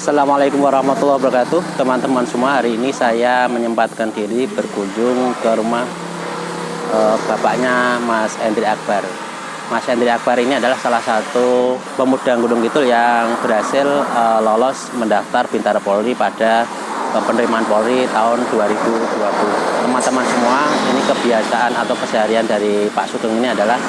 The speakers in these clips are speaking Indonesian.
Assalamualaikum warahmatullahi wabarakatuh. Teman-teman semua, hari ini saya menyempatkan diri berkunjung ke rumah bapaknya Mas Hendri Akbar. Mas Hendri Akbar ini adalah salah satu pemuda Gunung Kidul yang berhasil lolos mendaftar Bintara Polri pada penerimaan Polri tahun 2020. Teman-teman semua, ini kebiasaan atau keseharian dari Pak Sugeng ini adalah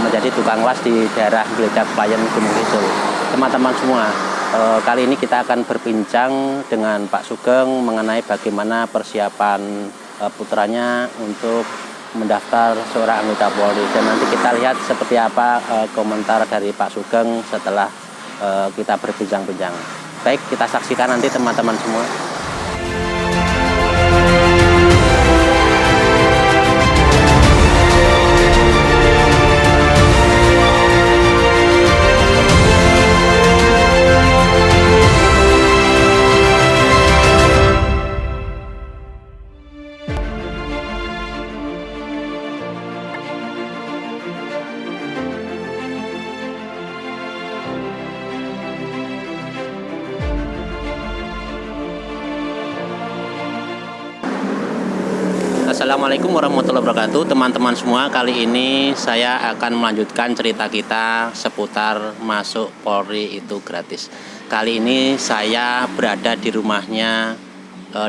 menjadi tukang las di daerah Gereja Pelayan Gunung Kidul. Teman-teman semua, kali ini kita akan berbincang dengan Pak Sugeng mengenai bagaimana persiapan putranya untuk mendaftar seorang anggota Polri, dan nanti kita lihat seperti apa komentar dari Pak Sugeng setelah kita berbincang-bincang. Baik, kita saksikan nanti teman-teman semua. Assalamualaikum warahmatullahi wabarakatuh. Teman-teman semua, kali ini saya akan melanjutkan cerita kita seputar masuk Polri itu gratis. Kali ini saya berada di rumahnya,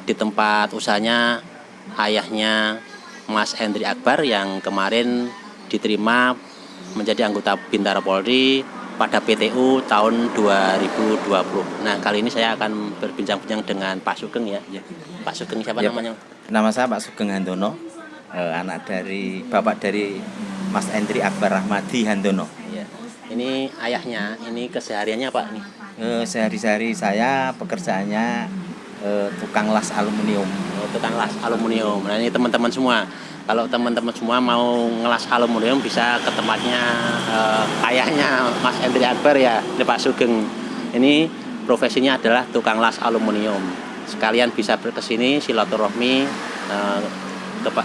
di tempat usahanya ayahnya Mas Hendri Akbar yang kemarin diterima menjadi anggota Bintara Polri pada PTU tahun 2020. Nah, kali ini saya akan berbincang-bincang dengan Pak Sugeng ya. Pak Sugeng siapa namanya? Nama saya Pak Sugeng Handono, bapak dari Mas Hendri Akbar Rahmadi Handono. Ya. Ini ayahnya, ini kesehariannya Pak nih? Sehari-hari saya pekerjaannya tukang las aluminium. Tukang las aluminium. Nah, ini teman-teman semua, kalau teman-teman semua mau ngelas aluminium bisa ke tempatnya ayahnya Mas Hendri Akbar ya, Pak Sugeng. Ini profesinya adalah tukang las aluminium. Sekalian bisa kesini silaturahmi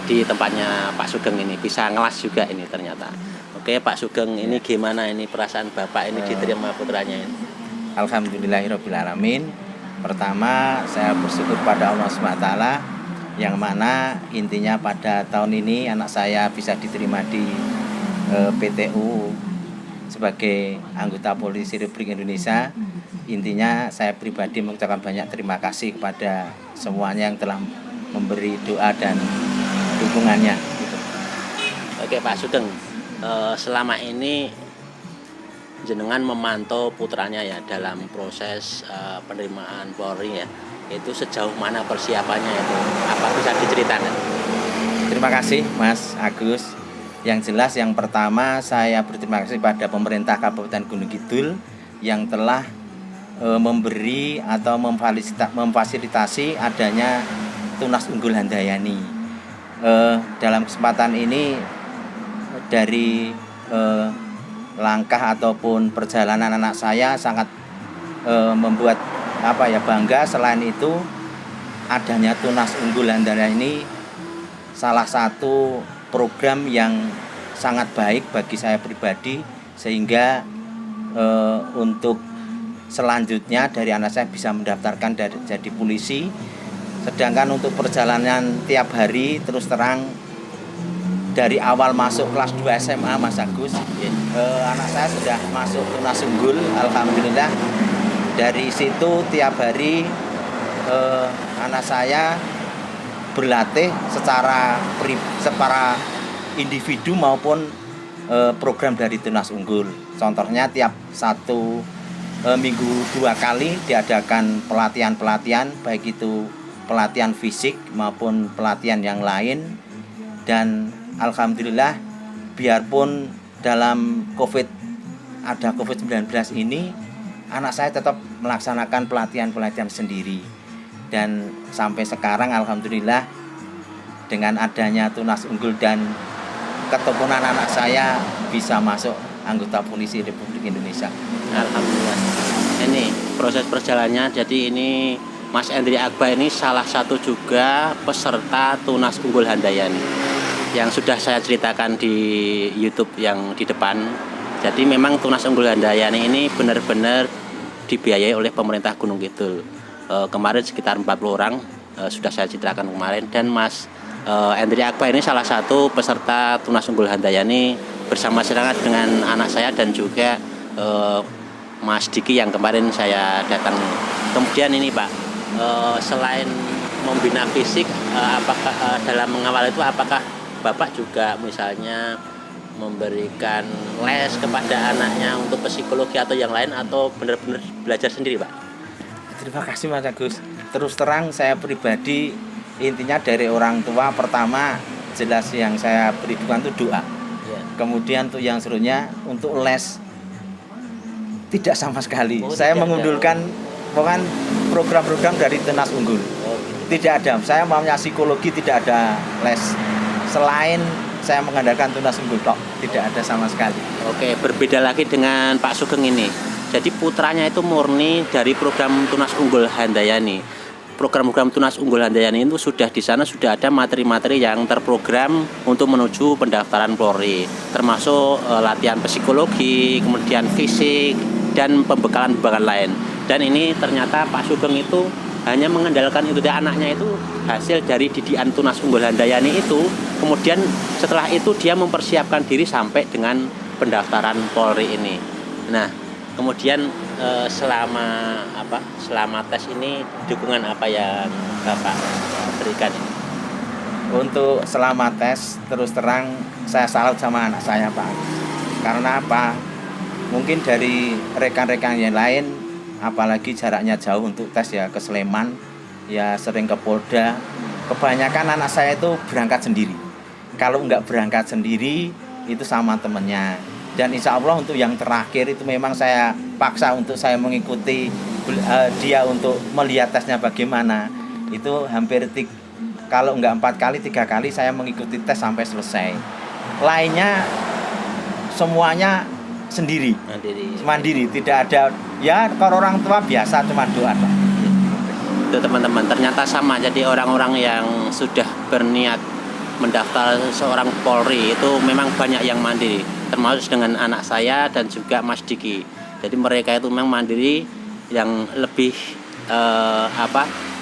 di tempatnya Pak Sugeng ini, bisa ngelas juga ini ternyata. Oke Pak Sugeng, ini gimana ini perasaan Bapak ini diterima putranya ini? Alhamdulillahirobbilalamin. Pertama saya bersyukur pada Allah SWT, yang mana intinya pada tahun ini anak saya bisa diterima di PTU sebagai anggota Polisi Republik Indonesia. Intinya saya pribadi mengucapkan banyak terima kasih kepada semuanya yang telah memberi doa dan dukungannya gitu. Oke Pak Sugeng, selama ini jenengan memantau putranya ya dalam proses penerimaan Polri ya, itu sejauh mana persiapannya itu? Apa bisa diceritakan? Terima kasih Mas Agus. Yang jelas yang pertama saya berterima kasih pada pemerintah Kabupaten Gunung Kidul yang telah memberi atau memfasilitasi adanya Tunas Unggul Handayani. Dalam kesempatan ini dari langkah ataupun perjalanan anak saya sangat membuat bangga. Selain itu adanya Tunas Unggul Handayani salah satu program yang sangat baik bagi saya pribadi, sehingga untuk selanjutnya dari anak saya bisa mendaftarkan jadi polisi. Sedangkan untuk perjalanan tiap hari terus terang dari awal masuk kelas 2 SMA Mas Agus, anak saya sudah masuk Tunas Unggul. Alhamdulillah dari situ tiap hari anak saya berlatih secara individu maupun program dari Tunas Unggul. Contohnya tiap satu minggu 2 kali diadakan pelatihan-pelatihan, baik itu pelatihan fisik maupun pelatihan yang lain. Dan alhamdulillah biarpun dalam COVID-19 ini, anak saya tetap melaksanakan pelatihan-pelatihan sendiri. Dan sampai sekarang alhamdulillah dengan adanya Tunas Unggul dan ketemuan anak saya bisa masuk anggota Polisi Republik Indonesia. Alhamdulillah. Ini proses perjalanannya, jadi ini Mas Hendri Akbar ini salah satu juga peserta Tunas Unggul Handayani yang sudah saya ceritakan di YouTube yang di depan. Jadi memang Tunas Unggul Handayani ini benar-benar dibiayai oleh pemerintah Gunung Kidul. Kemarin sekitar 40 orang sudah saya citrakan kemarin, dan Mas Endri Akbar ini salah satu peserta Tunas Unggul Handayani bersama serengat dengan anak saya dan juga Mas Diki yang kemarin saya datang. Kemudian ini Pak, selain membina fisik, apakah dalam mengawal itu apakah Bapak juga misalnya memberikan les kepada anaknya untuk psikologi atau yang lain, atau benar-benar belajar sendiri Pak? Terima kasih Mas Agus. Terus terang saya pribadi, intinya dari orang tua pertama jelas yang saya beri dukungan itu doa. Ya. Kemudian untuk yang serunya untuk les tidak sama sekali. Oh, saya tidak mengundurkan bukan program-program dari Tunas Unggul. Oh, gitu. Tidak ada. Saya maunya psikologi tidak ada les. Selain saya mengandalkan Tunas Unggul tok, tidak ada sama sekali. Oke, berbeda lagi dengan Pak Sugeng ini. Jadi putranya itu murni dari program Tunas Unggul Handayani. Program-program Tunas Unggul Handayani itu sudah di sana sudah ada materi-materi yang terprogram untuk menuju pendaftaran Polri, termasuk latihan psikologi, kemudian fisik, dan pembekalan-pembekalan lain. Dan ini ternyata Pak Sugeng itu hanya mengandalkan itu, anaknya itu hasil dari didikan Tunas Unggul Handayani itu. Kemudian setelah itu dia mempersiapkan diri sampai dengan pendaftaran Polri ini. Nah, kemudian selama tes ini dukungan apa yang Bapak berikan ini? Untuk selama tes terus terang saya salut sama anak saya Pak. Karena apa? Mungkin dari rekan-rekan yang lain, apalagi jaraknya jauh untuk tes ya ke Sleman, ya sering ke Polda. Kebanyakan anak saya itu berangkat sendiri. Kalau nggak berangkat sendiri itu sama temennya. Dan insya Allah untuk yang terakhir itu memang saya paksa untuk saya mengikuti dia untuk melihat tesnya bagaimana. Itu hampir kalau nggak 4 kali 3 kali saya mengikuti tes sampai selesai. Lainnya semuanya sendiri, mandiri, tidak ada ya. Kalau orang tua biasa cuma doa. Itu teman-teman, ternyata sama. Jadi orang-orang yang sudah berniat mendaftar seorang Polri itu memang banyak yang mandiri, termasuk dengan anak saya dan juga Mas Diki. Jadi mereka itu memang mandiri. Yang lebih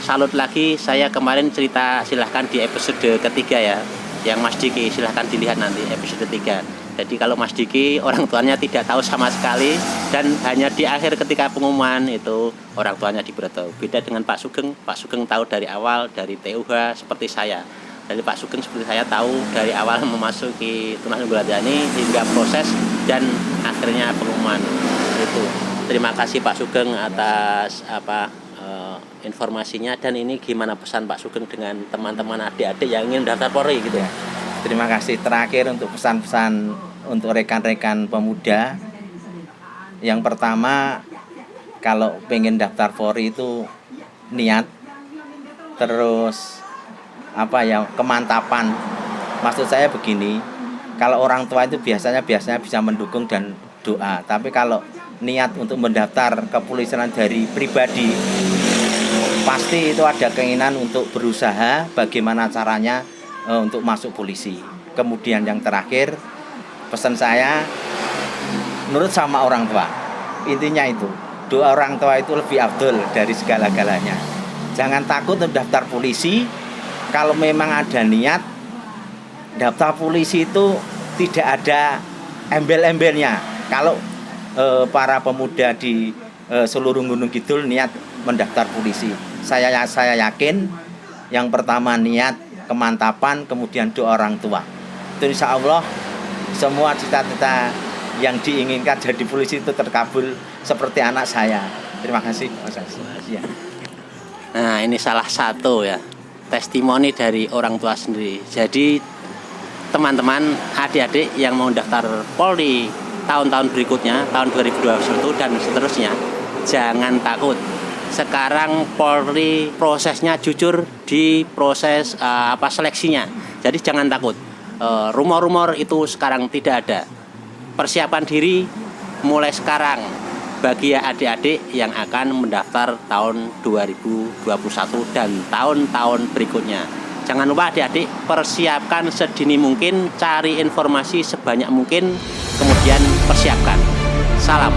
salut lagi, saya kemarin cerita, silahkan di episode ketiga ya, yang Mas Diki silahkan dilihat nanti episode 3. Jadi kalau Mas Diki orang tuanya tidak tahu sama sekali, dan hanya di akhir ketika pengumuman itu orang tuanya diberitahu. Beda dengan Pak Sugeng tahu dari awal, dari TUH seperti saya. Dari Pak Sugeng seperti saya tahu dari awal memasuki Tunas Unggul Handayani hingga proses dan akhirnya pengumuman itu. Terima kasih Pak Sugeng atas informasinya. Dan ini gimana pesan Pak Sugeng dengan teman-teman adik-adik yang ingin daftar Polri gitu ya? Terima kasih. Terakhir untuk pesan-pesan untuk rekan-rekan pemuda. Yang pertama, kalau pengen daftar Polri itu niat, terus kemantapan. Maksud saya begini, kalau orang tua itu biasanya bisa mendukung dan doa. Tapi kalau niat untuk mendaftar kepolisian dari pribadi, pasti itu ada keinginan untuk berusaha bagaimana caranya untuk masuk polisi. Kemudian yang terakhir, pesan saya nurut sama orang tua. Intinya itu, doa orang tua itu lebih afdol dari segala-galanya. Jangan takut untuk daftar polisi. Kalau memang ada niat, daftar polisi itu tidak ada embel-embelnya. Kalau para pemuda di seluruh Gunung Kidul niat mendaftar polisi, saya yakin yang pertama niat, kemantapan, kemudian doa orang tua. Itu insya Allah semua cita-cita yang diinginkan jadi polisi itu terkabul seperti anak saya. Terima kasih Mas ya. Nah, ini salah satu ya testimoni dari orang tua sendiri. Jadi teman-teman, adik-adik yang mau daftar Polri tahun-tahun berikutnya, tahun 2021 dan seterusnya, jangan takut. Sekarang Polri prosesnya jujur di proses seleksinya. Jadi jangan takut. Rumor-rumor itu sekarang tidak ada. Persiapan diri mulai sekarang bagi adik-adik yang akan mendaftar tahun 2021 dan tahun-tahun berikutnya. Jangan lupa adik-adik, persiapkan sedini mungkin, cari informasi sebanyak mungkin, kemudian persiapkan. Salam.